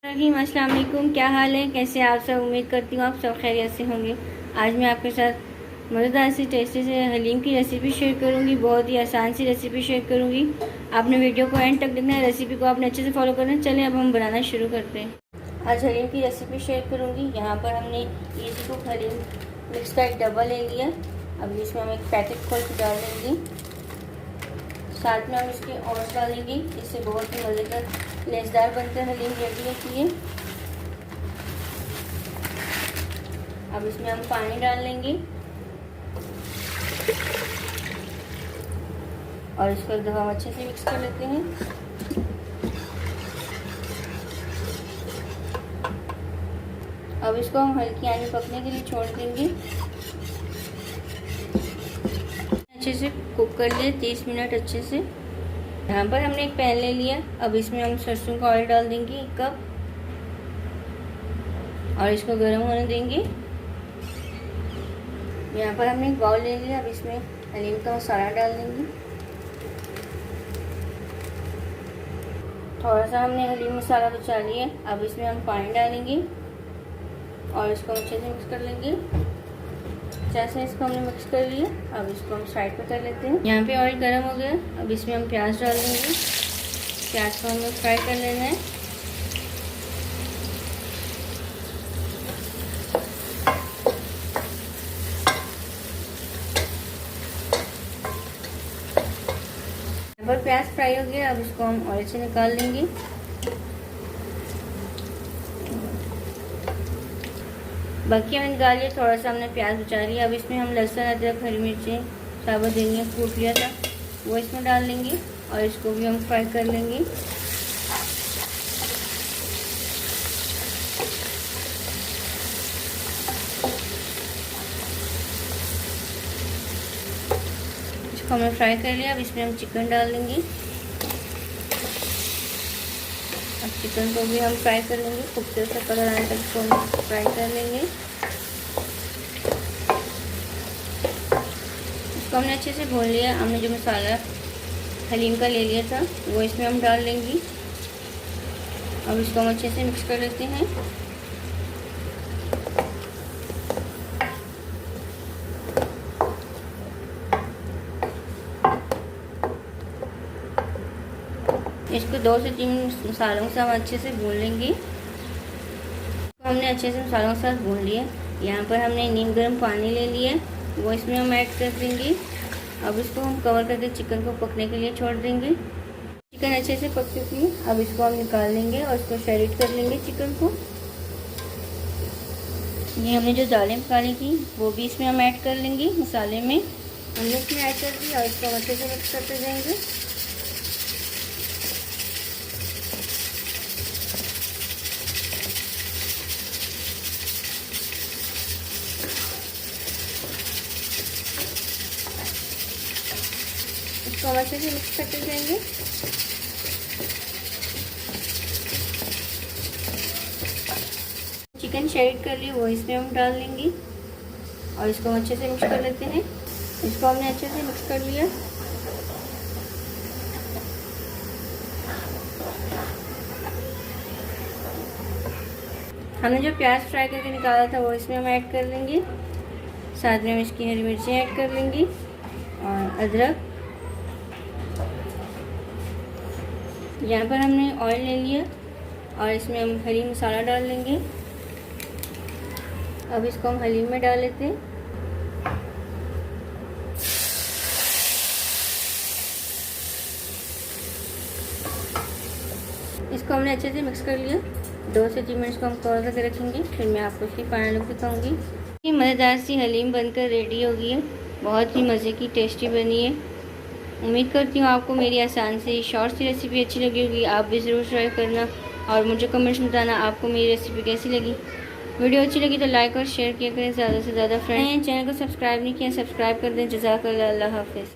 अस्सलाम वालेकुम, क्या हाल है, कैसे आप सब। उम्मीद करती हूँ आप सब खैरियत से होंगे। आज मैं आपके साथ मज़ेदार सी टेस्टी से हलीम की रेसिपी शेयर करूँगी। बहुत ही आसान सी रेसिपी शेयर करूँगी। आपने वीडियो को एंड तक देखना है, रेसिपी को आपने अच्छे से फॉलो करना है। चलें अब हम बनाना शुरू करते हैं। आज हलीम की रेसिपी शेयर करूँगी। यहाँ पर हमने ईजी कुक हलीम मिक्स का एक डब्बा ले लिया। अब इसमें हम एक पैकेट खोल के डाल देंगे। साथ में हम इसके और डालेंगे, इससे बहुत ही मज़ेदार लेसदार बनकर हलीम रेडी होती है। अब इसमें हम पानी डाल लेंगे और इसको एक दफ़ा हम अच्छे से मिक्स कर लेते हैं। अब इसको हम हल्की आनी पकने के लिए छोड़ देंगे। अच्छे से कुक कर लिए 30 मिनट अच्छे से। यहाँ पर हमने एक पैन ले लिया। अब इसमें हम सरसों का ऑयल डाल देंगे 1 कप और इसको गर्म होने देंगे। यहाँ पर हमने एक बाउल ले लिया। अब इसमें हलीम का मसाला डाल देंगे। थोड़ा सा हमने हलीम मसाला बचा लिया। अब इसमें हम पानी डालेंगे और इसको अच्छे से मिक्स कर लेंगे। जैसे इसको हमने मिक्स कर लिया, अब इसको हम साइड पर कर लेते हैं। यहाँ पे ऑयल गर्म हो गया। अब इसमें हम प्याज डाल देंगे। प्याज को हमें फ्राई कर लेना है। यहाँ पर प्याज फ्राई हो गया। अब इसको हम ऑयल से निकाल लेंगे। बाकी हमने निकाल लिया, थोड़ा सा हमने प्याज बचा लिया। अब इसमें हम लहसुन, अदरक, हरी मिर्चें साबुत धनिया कूट लिया था वो इसमें डाल लेंगे और इसको भी हम फ्राई कर लेंगे। इसको हमने फ्राई कर लिया। अब इसमें हम चिकन डाल देंगे। अब चिकन को भी हम फ्राई कर लेंगे, खूबसूरत सा कलर आने तक इसको हम फ्राई कर लेंगे। इसको हमने अच्छे से भून लिया। हमने जो मसाला हलीम का ले लिया था वो इसमें हम डाल लेंगे। अब इसको हम अच्छे से मिक्स कर लेते हैं। इसको 2 से 3 मसालों से हम अच्छे से भून लेंगे। हमने अच्छे से मसालों के साथ भून लिया। यहाँ पर हमने नीम गर्म पानी ले लिया, वो इसमें हम ऐड कर देंगे। अब इसको हम कवर करके चिकन को पकने के लिए छोड़ देंगे। चिकन अच्छे से पक चुकी है। अब इसको हम निकाल लेंगे और इसको शैरिट कर लेंगे चिकन को। ये हमने जो दालें पकाई थी वो भी इसमें हम ऐड कर लेंगे। मसाले में हमने इसमें ऐड कर दिया और इसको अच्छे से मिक्स करते जाएंगे। इसको हम अच्छे से मिक्स करते जाएंगे। चिकन शैरिट कर लिए वो इसमें हम डाल लेंगे और इसको हम अच्छे से मिक्स कर लेते हैं। इसको हमने अच्छे से मिक्स कर लिया। हमने जो प्याज फ्राई करके निकाला था वो इसमें हम ऐड कर लेंगे। साथ में हम इसकी हरी मिर्चें ऐड कर लेंगे और अदरक। यहाँ पर हमने ऑयल ले लिया और इसमें हम हरी मसाला डाल लेंगे। अब इसको हम हलीम में डाल लेते हैं। इसको हमने अच्छे से मिक्स कर लिया। 2 से 3 मिनट को हम कवर करके रखेंगे, फिर मैं आपको इसकी फाइनल लुक दिखाऊंगी। ये मज़ेदार सी हलीम बनकर रेडी हो गई है। बहुत ही मज़े की टेस्टी बनी है। उम्मीद करती हूँ आपको मेरी आसान सी शॉर्ट सी रेसिपी अच्छी लगी होगी। आप भी ज़रूर ट्राई करना और मुझे कमेंट्स में बताना आपको मेरी रेसिपी कैसी लगी। वीडियो अच्छी लगी तो लाइक और शेयर किया करें। ज़्यादा से ज़्यादा फ्रेंड चैनल को सब्सक्राइब नहीं किया, सब्सक्राइब कर दें। जज़ाकल्लाह, अल्लाह हाफ़िज़।